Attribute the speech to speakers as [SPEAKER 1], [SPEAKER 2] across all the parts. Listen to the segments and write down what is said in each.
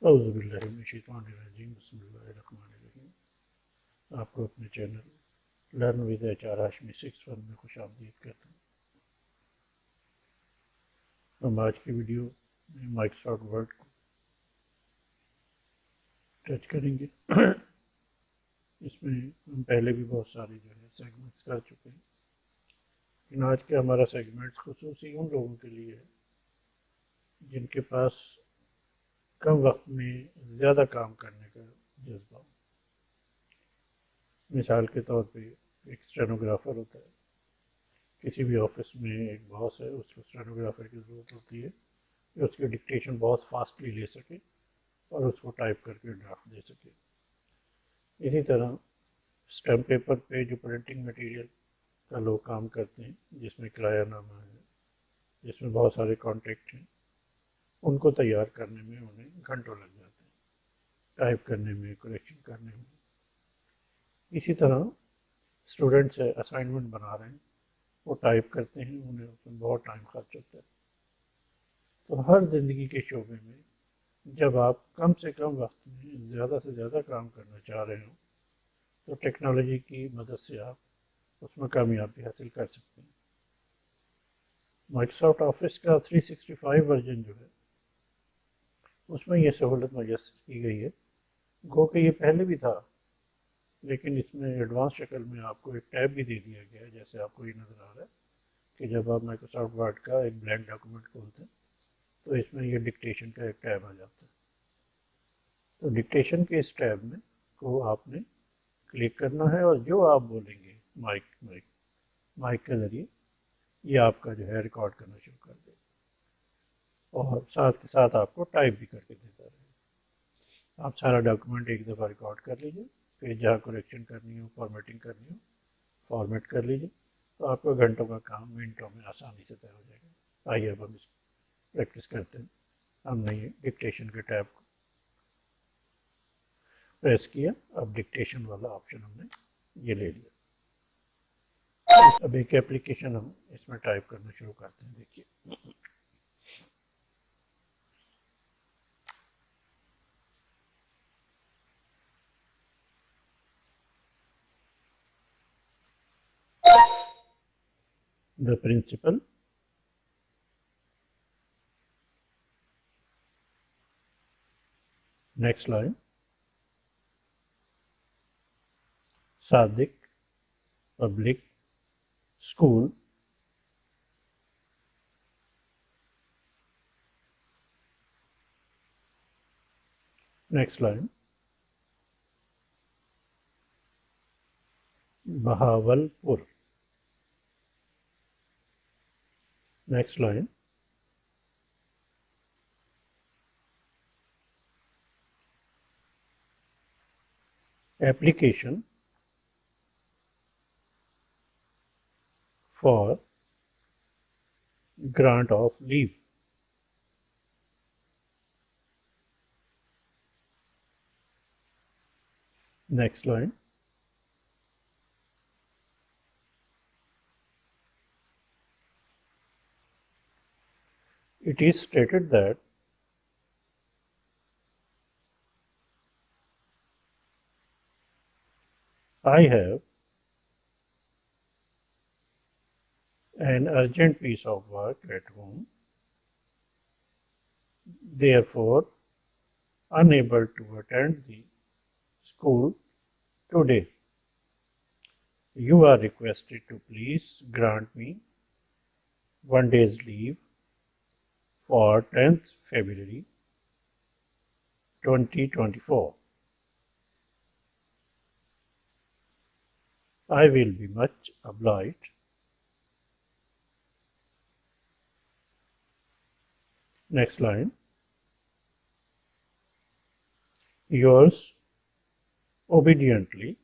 [SPEAKER 1] اعوذ باللہ من الشیطان الرجیم بسم اللہ الرحمن الرحیم۔ آپ کو اپنے channel learn with H R Hashmi 61 میں خوش آمدید کرتا ہوں۔ ہم آج کی ویڈیو میں مائکروسافٹ ورڈ کو ٹچ کریں گے۔ اس میں ہم پہلے بھی بہت سارے سیگمنٹس کر چکے ہیں، لیکن آج کا ہمارا سیگمنٹس خصوصی ان لوگوں کے لیے ہے جن کے پاس کم وقت میں زیادہ کام کرنے کا جذبہ ہو۔ مثال کے طور پہ ایک اسٹینوگرافر ہوتا ہے، کسی بھی آفس میں ایک باس ہے، اس کو اسٹینوگرافر کی ضرورت ہوتی ہے کہ اس کی ڈکٹیشن بہت فاسٹلی لے سکے اور اس کو ٹائپ کر کے ڈرافٹ دے سکے۔ اسی طرح اسٹیمپ پیپر پہ جو پرنٹنگ مٹیریل کا لوگ کام کرتے ہیں، جس میں کرایہ نامہ ہے، جس میں بہت سارے کانٹیکٹ ہیں، ان کو تیار کرنے میں انہیں گھنٹوں لگ جاتے ہیں، ٹائپ کرنے میں، کریکشن کرنے میں۔ اسی طرح اسٹوڈنٹس اسائنمنٹ بنا رہے ہیں، وہ ٹائپ کرتے ہیں، انہیں اس میں بہت ٹائم خرچ ہوتا ہے۔ تو ہر زندگی کے شعبے میں جب آپ کم سے کم وقت میں زیادہ سے زیادہ کام کرنا چاہ رہے ہوں تو ٹیکنالوجی کی مدد سے آپ اس میں کامیابی حاصل کر سکتے ہیں۔ مائکروسافٹ آفس کا 365 ورژن جو ہے، اس میں یہ سہولت میسر کی گئی ہے۔ گو کہ یہ پہلے بھی تھا، لیکن اس میں ایڈوانس شکل میں آپ کو ایک ٹیب بھی دے دیا گیا ہے، جیسے آپ کو یہ نظر آ رہا ہے کہ جب آپ مائکروسافٹ ورڈ کا ایک بلینک ڈاکومنٹ کھولتے ہیں تو اس میں یہ ڈکٹیشن کا ایک ٹیب آ جاتا ہے۔ تو ڈکٹیشن کے اس ٹیب میں کو آپ نے کلک کرنا ہے، اور جو آپ بولیں گے مائک کے ذریعے یہ آپ کا ریکارڈ کرنا شروع کر دے، اور ساتھ کے ساتھ آپ کو ٹائپ بھی کر کے دیتا رہے۔ آپ سارا ڈاکومنٹ ایک دفعہ ریکارڈ کر لیجیے، پھر جہاں کریکشن کرنی ہو، فارمیٹنگ کرنی ہو، فارمیٹ کر لیجیے، تو آپ کا گھنٹوں کا کام منٹوں میں آسانی سے طے ہو جائے گا۔ آئیے اب ہم اس پریکٹس کرتے ہیں۔ ہم نے یہ ڈکٹیشن کے ٹیب کو پریس کیا، اب ڈکٹیشن والا آپشن ہم نے یہ لے لیا۔ اب ایک اپلیکیشن ہم اس میں ٹائپ کرنا شروع کرتے ہیں۔ دیکھیے the principal next line Sadiq Public School next line Bahawalpur next line application for grant of leave next line it is stated that I have an urgent piece of work at home, therefore unable to attend the school today. You are requested to please grant me 1 day's leave for 10th February 2024. I will be much obliged. Next line. Yours obediently,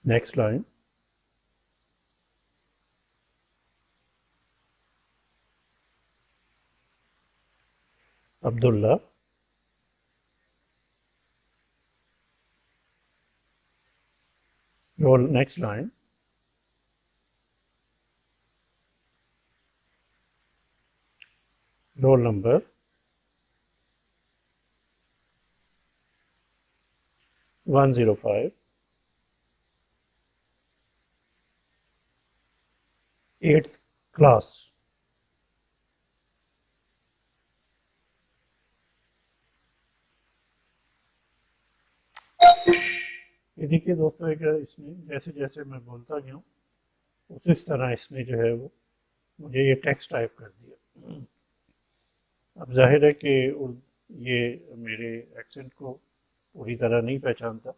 [SPEAKER 1] next line. Abdullah, your next line. roll number 105, 8th class. یہ دیکھیے دوستوں ایک اس میں جیسے جیسے میں بولتا گیا ہوں اسی طرح اس نے جو ہے وہ مجھے یہ ٹیکسٹ ٹائپ کر دیا. اب ظاہر ہے کہ یہ میرے ایکسنٹ کو پوری طرح نہیں پہچانتا.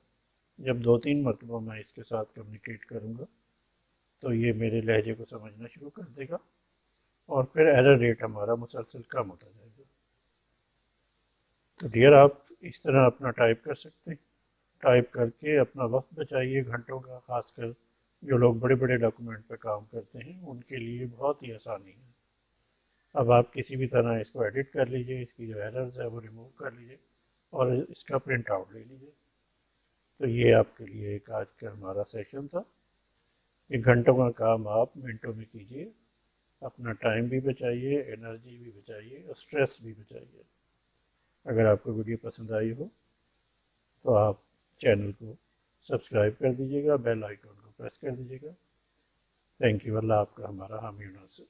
[SPEAKER 1] جب 2-3 مرتبہ میں اس کے ساتھ کمیونیکیٹ کروں گا تو یہ میرے لہجے کو سمجھنا شروع کر دے گا اور پھر ایرر ریٹ ہمارا مسلسل کم ہوتا جائے گا. تو ڈیئر آپ اس طرح اپنا ٹائپ کر سکتے ہیں. ٹائپ کر کے اپنا وقت بچائیے گھنٹوں کا. خاص کر جو لوگ بڑے بڑے ڈاکومنٹ پہ کام کرتے ہیں ان کے لیے بہت ہی آسانی ہے. اب آپ کسی بھی طرح اس کو ایڈٹ کر لیجئے, اس کی جو ایررز ہے وہ ریموو کر لیجئے اور اس کا پرنٹ آؤٹ لے لیجئے. تو یہ آپ کے لیے ایک آج کا ہمارا سیشن تھا. یہ گھنٹوں کا کام آپ منٹوں میں کیجئے, اپنا ٹائم بھی بچائیے, انرجی بھی بچائیے اور اسٹریس بھی بچائیے. اگر آپ کو ویڈیو پسند آئی ہو تو آپ چینل کو سبسکرائب کر دیجیے گا, بیل آئیکن کو پریس کر دیجیے گا. Thank you. اللہ آپ کا ہمارا حامی و ناصر.